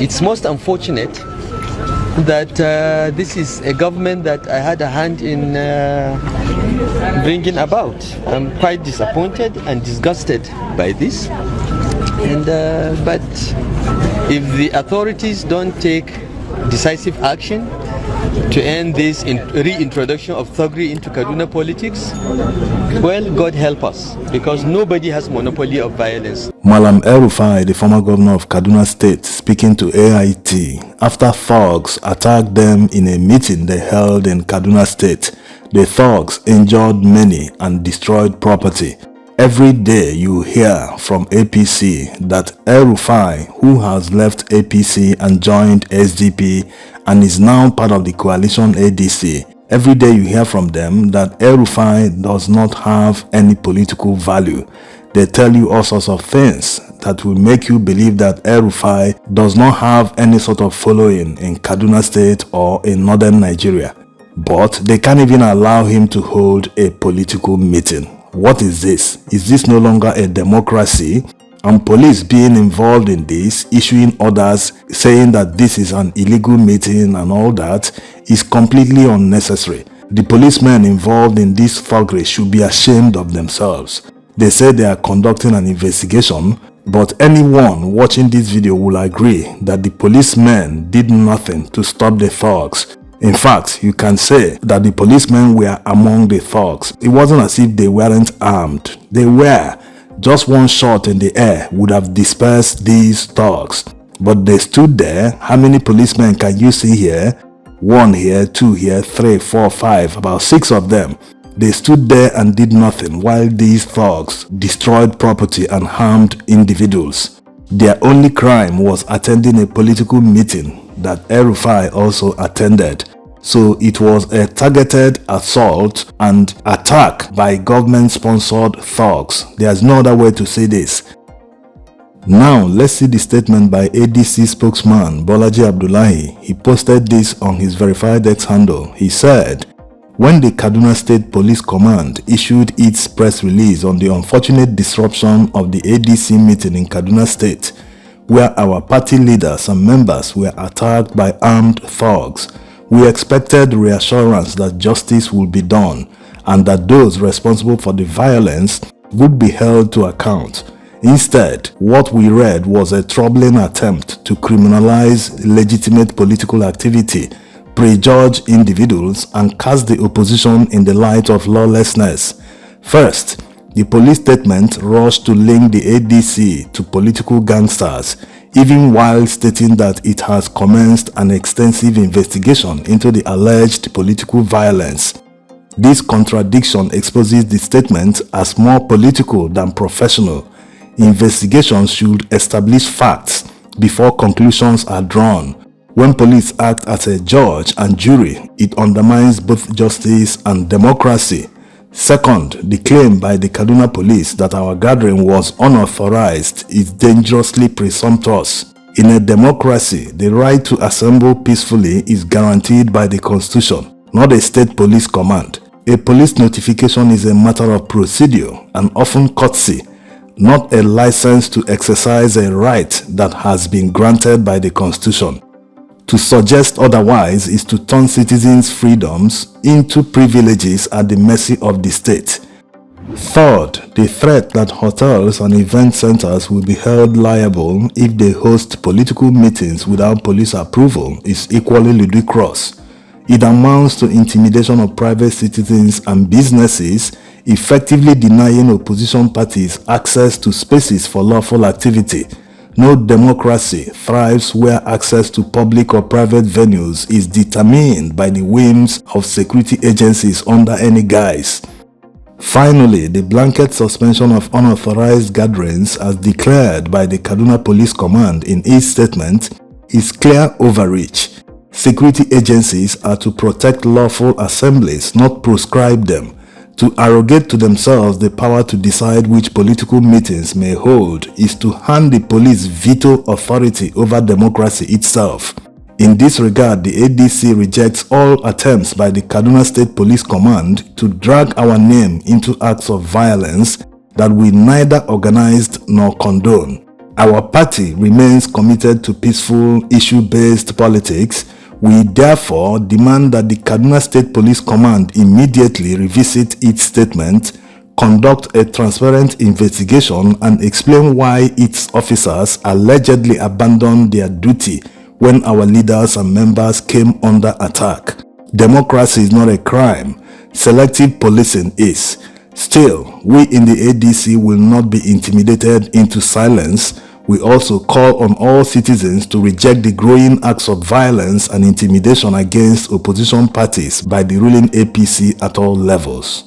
It's most unfortunate that this is a government that I had a hand in bringing about. I'm quite disappointed and disgusted by this. And but if the authorities don't take decisive action to end this reintroduction of thuggery into Kaduna politics, well, God help us, because nobody has monopoly of violence. Malam Rufai, the former governor of Kaduna State, speaking to AIT after thugs attacked them in a meeting they held in Kaduna State. The thugs injured many and destroyed property. Every day you hear from APC that Rufai, who has left APC and joined SDP and is now part of the coalition ADC, every day you hear from them that Rufai does not have any political value. They tell you all sorts of things that will make you believe that Rufai does not have any sort of following in Kaduna State or in northern Nigeria. But they can't even allow him to hold a political meeting. What is this? Is this no longer a democracy? And police being involved in this, issuing orders saying that this is an illegal meeting and all that, is completely unnecessary. The policemen involved in this thuggery should be ashamed of themselves. They say they are conducting an investigation, but anyone watching this video will agree that the policemen did nothing to stop the thugs. In fact, you can say that the policemen were among the thugs. It wasn't as if they weren't armed. They were. Just one shot in the air would have dispersed these thugs. But they stood there. How many policemen can you see here? 1 here, 2 here, 3, 4, 5, about 6 of them. They stood there and did nothing while these thugs destroyed property and harmed individuals. Their only crime was attending a political meeting that Rufai also attended. So it was a targeted assault and attack by government-sponsored thugs. There's no other way to say this. Now let's see the statement by ADC spokesman Bolaji Abdullahi. He posted this on his verified X handle. He said, when the Kaduna State Police Command issued its press release on the unfortunate disruption of the ADC meeting in Kaduna State, where our party leaders and members were attacked by armed thugs, we expected reassurance that justice would be done and that those responsible for the violence would be held to account. Instead, what we read was a troubling attempt to criminalize legitimate political activity, prejudge individuals, and cast the opposition in the light of lawlessness. First, the police statement rushed to link the ADC to political gangsters, even while stating that it has commenced an extensive investigation into the alleged political violence. This contradiction exposes the statement as more political than professional. Investigations should establish facts before conclusions are drawn. When police act as a judge and jury, it undermines both justice and democracy. Second, the claim by the Kaduna police that our gathering was unauthorized is dangerously presumptuous. In a democracy, the right to assemble peacefully is guaranteed by the Constitution, not a state police command. A police notification is a matter of procedure and often courtesy, not a license to exercise a right that has been granted by the Constitution. To suggest otherwise is to turn citizens' freedoms into privileges at the mercy of the state. Third, the threat that hotels and event centers will be held liable if they host political meetings without police approval is equally ludicrous. It amounts to intimidation of private citizens and businesses, effectively denying opposition parties access to spaces for lawful activity. No democracy thrives where access to public or private venues is determined by the whims of security agencies under any guise. Finally, the blanket suspension of unauthorized gatherings as declared by the Kaduna Police Command in its statement is clear overreach. Security agencies are to protect lawful assemblies, not proscribe them. To arrogate to themselves the power to decide which political meetings may hold is to hand the police veto authority over democracy itself. In this regard, the ADC rejects all attempts by the Kaduna State Police Command to drag our name into acts of violence that we neither organized nor condone. Our party remains committed to peaceful, issue-based politics. We therefore demand that the Kaduna State Police Command immediately revisit its statement, conduct a transparent investigation, and explain why its officers allegedly abandoned their duty when our leaders and members came under attack. Democracy is not a crime. Selective policing is. Still, we in the ADC will not be intimidated into silence. We also call on all citizens to reject the growing acts of violence and intimidation against opposition parties by the ruling APC at all levels.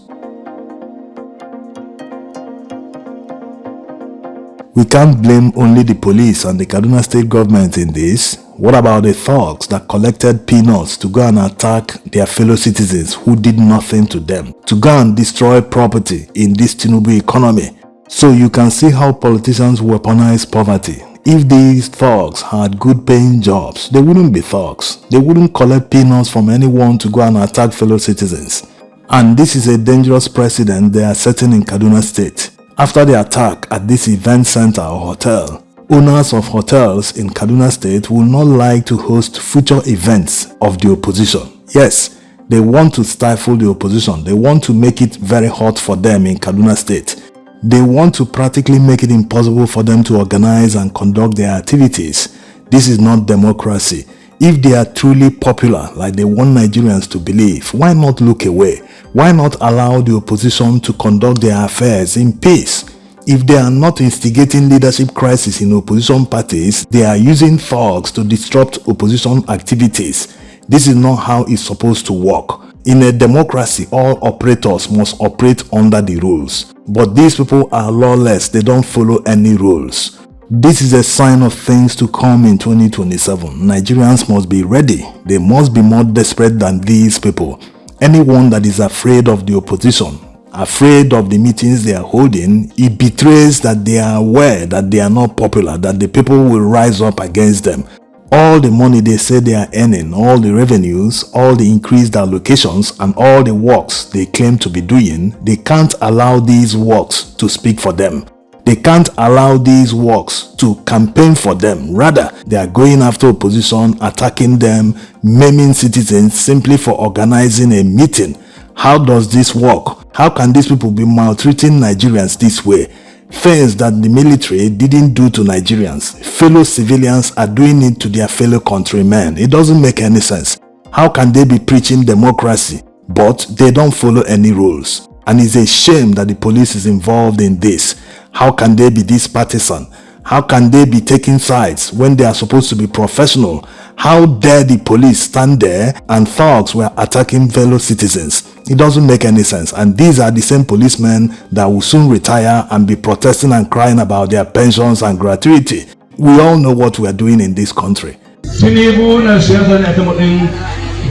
We can't blame only the police and the Kaduna State government in this. What about the thugs that collected peanuts to go and attack their fellow citizens who did nothing to them, to go and destroy property in this Tinubu economy? So you can see how politicians weaponize poverty. If these thugs had good paying jobs, they wouldn't be thugs. They wouldn't collect peanuts from anyone to go and attack fellow citizens. And this is a dangerous precedent they are setting in Kaduna State. After the attack at this event center or hotel, owners of hotels in Kaduna State will not like to host future events of the opposition. Yes, they want to stifle the opposition. They want to make it very hot for them in Kaduna State. They want to practically make it impossible for them to organize and conduct their activities. This is not democracy. If they are truly popular, like they want Nigerians to believe, why not look away? Why not allow the opposition to conduct their affairs in peace? If they are not instigating leadership crisis in opposition parties, they are using thugs to disrupt opposition activities. This is not how it's supposed to work. In a democracy, all operators must operate under the rules. But these people are lawless. They don't follow any rules. This is a sign of things to come in 2027. Nigerians must be ready. They must be more desperate than these people. Anyone that is afraid of the opposition, afraid of the meetings they are holding, it betrays that they are aware that they are not popular, that the people will rise up against them. All the money they say they are earning, all the revenues, all the increased allocations, and all the works they claim to be doing, they can't allow these works to speak for them. They can't allow these works to campaign for them. Rather, they are going after opposition, attacking them, maiming citizens simply for organizing a meeting. How does this work? How can these people be maltreating Nigerians this way? Things that the military didn't do to Nigerians, fellow civilians are doing it to their fellow countrymen. It doesn't make any sense. How can they be preaching democracy, but they don't follow any rules? And it's a shame that the police is involved in this. How can they be this partisan? How can they be taking sides when they are supposed to be professional? How dare the police stand there and thugs were attacking fellow citizens? It doesn't make any sense. And these are the same policemen that will soon retire and be protesting and crying about their pensions and gratuity. We all know what we are doing in this country. Tinubu na siyasa ne aka matsayin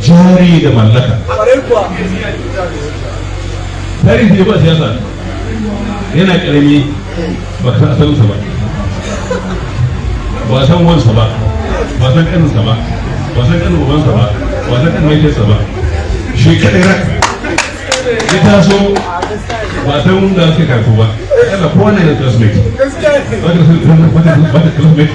jari da mallaka. Tarihi ne ba siyasa. Yana karami ba ka san sa ba. Ba san wansa ba. Ba san ƙaninsa ba. Ba san ƙanin ubansa ba. Ba san ƙanin mahaifiyarsa ba. Shi kaɗai rak. Ya taso ba san wanda suka karfu ba. Yana kowane da classmate. Wata classmate.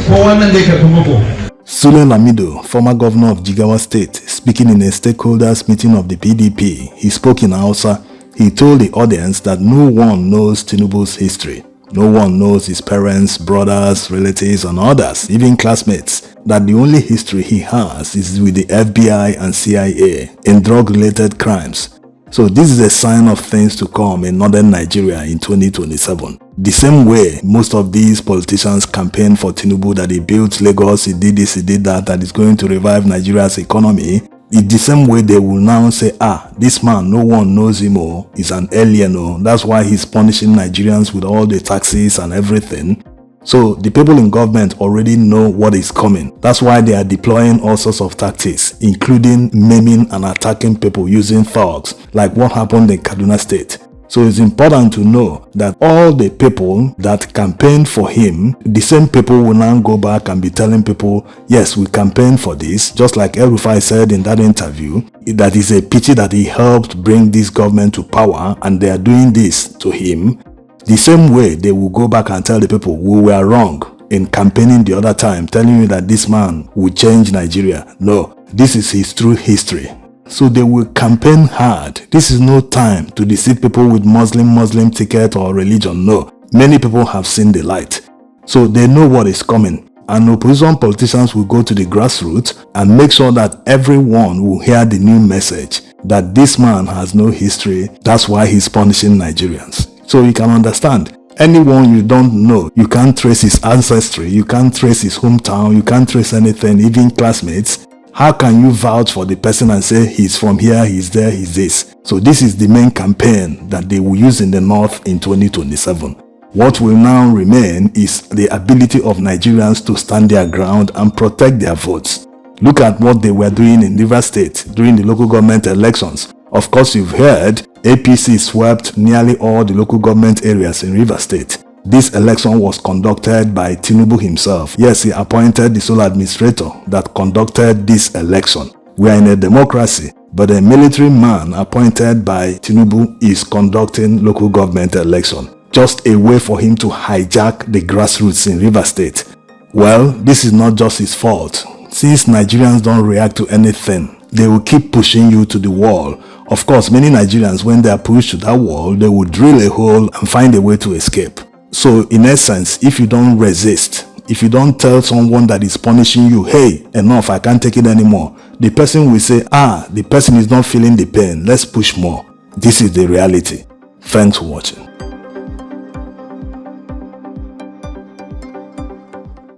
Kowane da ya karfu bako. Sule Lamido, former governor of Jigawa State, speaking in a stakeholders meeting of the PDP, he spoke in Hausa. He told the audience that no one knows Tinubu's history. No one knows his parents, brothers, relatives, and others, even classmates, that the only history he has is with the FBI and CIA in drug-related crimes. So this is a sign of things to come in northern Nigeria in 2027. The same way most of these politicians campaign for Tinubu that he built Lagos, he did this, he did that, that is going to revive Nigeria's economy. In the same way they will now say, this man, no one knows him, he's an alien, that's why he's punishing Nigerians with all the taxes and everything. So the people in government already know what is coming. That's why they are deploying all sorts of tactics, including maiming and attacking people using thugs, like what happened in Kaduna State. So it's important to know that all the people that campaigned for him, the same people will now go back and be telling people, yes, we campaigned for this, just like Rufai said in that interview, that is a pity that he helped bring this government to power and they are doing this to him. The same way they will go back and tell the people we were wrong in campaigning the other time, telling you that this man will change Nigeria. No, this is his true history. So they will campaign hard. This is no time to deceive people with Muslim ticket or religion. No, many people have seen the light. So they know what is coming. And opposition politicians will go to the grassroots and make sure that everyone will hear the new message that this man has no history. That's why he's punishing Nigerians. So you can understand, anyone you don't know, you can't trace his ancestry, you can't trace his hometown, you can't trace anything, even classmates. How can you vouch for the person and say he's from here, he's there, he's this? So this is the main campaign that they will use in the north in 2027. What will now remain is the ability of Nigerians to stand their ground and protect their votes. Look at what they were doing in Rivers State during the local government elections. Of course, you've heard APC swept nearly all the local government areas in Rivers State. This election was conducted by Tinubu himself. Yes, he appointed the sole administrator that conducted this election. We are in a democracy, but a military man appointed by Tinubu is conducting local government election. Just a way for him to hijack the grassroots in Rivers State. Well, this is not just his fault. Since Nigerians don't react to anything, they will keep pushing you to the wall. Of course, many Nigerians, when they are pushed to that wall, they will drill a hole and find a way to escape. So, in essence, if you don't resist, if you don't tell someone that is punishing you, hey, enough, I can't take it anymore, the person will say, the person is not feeling the pain, let's push more. This is the reality. Thanks for watching.